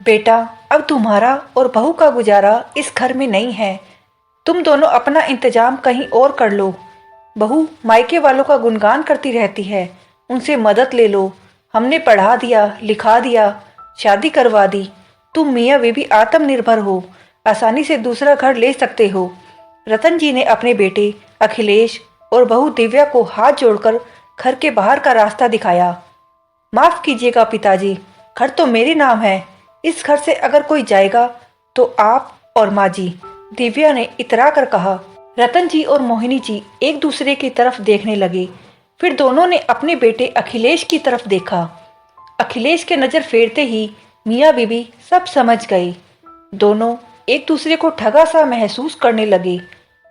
बेटा, अब तुम्हारा और बहू का गुजारा इस घर में नहीं है। तुम दोनों अपना इंतजाम कहीं और कर लो। बहू मायके वालों का गुणगान करती रहती है, उनसे मदद ले लो। हमने पढ़ा दिया, लिखा दिया, शादी करवा दी। तुम मियाँ बीबी आत्मनिर्भर हो, आसानी से दूसरा घर ले सकते हो। रतन जी ने अपने बेटे अखिलेश और बहू दिव्या को हाथ जोड़कर घर के बाहर का रास्ता दिखाया। माफ कीजिएगा पिताजी, घर तो मेरे नाम है। इस घर से अगर कोई जाएगा तो आप और माँ जी, दिव्या ने इतरा कर कहा। रतन जी और मोहिनी जी एक दूसरे की तरफ देखने लगे। फिर दोनों ने अपने बेटे अखिलेश की तरफ देखा। अखिलेश के नज़र फेरते ही मियाँ बीबी सब समझ गए। दोनों एक दूसरे को ठगा सा महसूस करने लगे।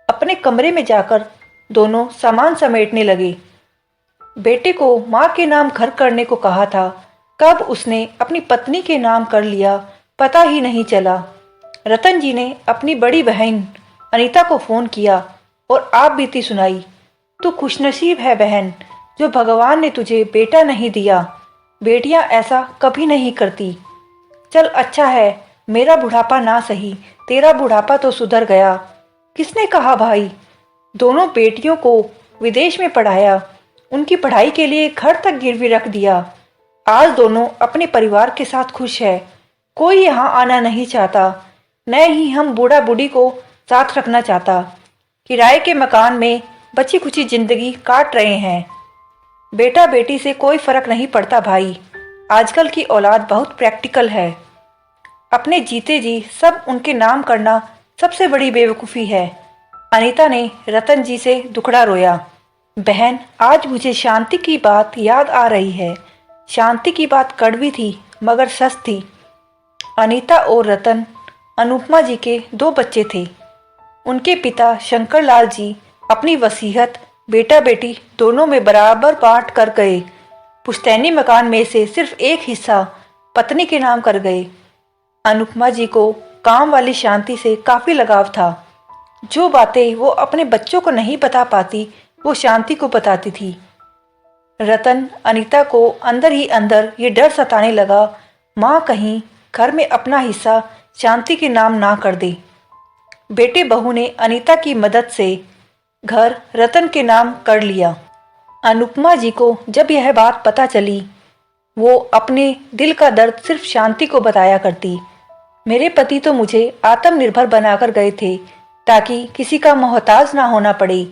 अपने कमरे में जाकर दोनों सामान समेटने लगे। बेटे को माँ के नाम घर करने को कहा था, कब उसने अपनी पत्नी के नाम कर लिया पता ही नहीं चला। रतन जी ने अपनी बड़ी बहन अनीता को फ़ोन किया और आप बीती सुनाई। तू खुशनसीब है बहन, जो भगवान ने तुझे बेटा नहीं दिया। बेटियां ऐसा कभी नहीं करती। चल अच्छा है, मेरा बुढ़ापा ना सही, तेरा बुढ़ापा तो सुधर गया। किसने कहा भाई? दोनों बेटियों को विदेश में पढ़ाया, उनकी पढ़ाई के लिए घर तक गिरवी रख दिया। आज दोनों अपने परिवार के साथ खुश है। कोई यहाँ आना नहीं चाहता, न ही हम बूढ़ा बूढ़ी को साथ रखना चाहता। किराए के मकान में बची खुची जिंदगी काट रहे हैं। बेटा बेटी से कोई फर्क नहीं पड़ता भाई। आजकल की औलाद बहुत प्रैक्टिकल है। अपने जीते जी सब उनके नाम करना सबसे बड़ी बेवकूफ़ी है। अनीता ने रतन जी से दुखड़ा रोया। बहन, आज मुझे शांति की बात याद आ रही है। शांति की बात कड़वी थी मगर सच थी। अनीता और रतन अनुपमा जी के 2 बच्चे थे। उनके पिता शंकर लाल जी अपनी वसीयत बेटा बेटी दोनों में बराबर बांट कर गए। पुश्तैनी मकान में से सिर्फ एक हिस्सा पत्नी के नाम कर गए। अनुपमा जी को काम वाली शांति से काफ़ी लगाव था। जो बातें वो अपने बच्चों को नहीं बता पाती वो शांति को बताती थी। रतन अनीता को अंदर ही अंदर ये डर सताने लगा, माँ कहीं घर में अपना हिस्सा शांति के नाम ना कर दे। बेटे बहू ने अनीता की मदद से घर रतन के नाम कर लिया। अनुपमा जी को जब यह बात पता चली, वो अपने दिल का दर्द सिर्फ शांति को बताया करती। मेरे पति तो मुझे आत्मनिर्भर बनाकर गए थे ताकि किसी का मोहताज ना होना पड़े,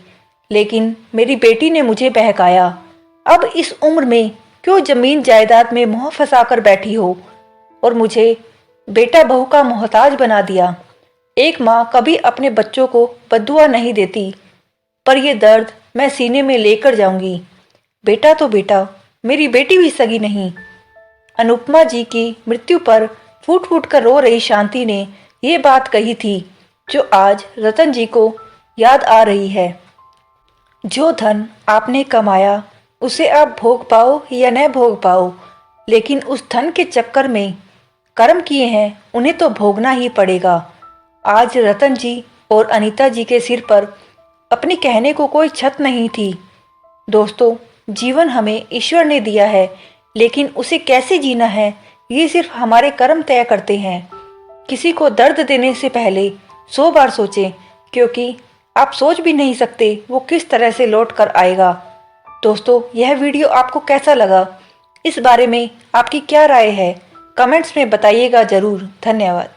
लेकिन मेरी बेटी ने मुझे बहकाया। अब इस उम्र में क्यों जमीन जायदाद में मोह फंसा कर बैठी हो और मुझे बेटा बहू का मोहताज बना दिया। एक माँ कभी अपने बच्चों को बद्दुआ नहीं देती, पर यह दर्द मैं सीने में लेकर जाऊंगी। बेटा तो बेटा, मेरी बेटी भी सगी नहीं। अनुपमा जी की मृत्यु पर फूट फूट कर रो रही शांति ने ये बात कही थी जो आज रतन जी को याद आ रही है। जो धन आपने कमाया उसे आप भोग पाओ या न भोग पाओ, लेकिन उस धन के चक्कर में कर्म किए हैं उन्हें तो भोगना ही पड़ेगा। आज रतन जी और अनीता जी के सिर पर अपने कहने को कोई छत नहीं थी। दोस्तों, जीवन हमें ईश्वर ने दिया है, लेकिन उसे कैसे जीना है ये सिर्फ हमारे कर्म तय करते हैं। किसी को दर्द देने से पहले 100 बार सोचें, क्योंकि आप सोच भी नहीं सकते वो किस तरह से लौट कर आएगा। दोस्तों, यह वीडियो आपको कैसा लगा? इस बारे में आपकी क्या राय है? कमेंट्स में बताइएगा ज़रूर। धन्यवाद।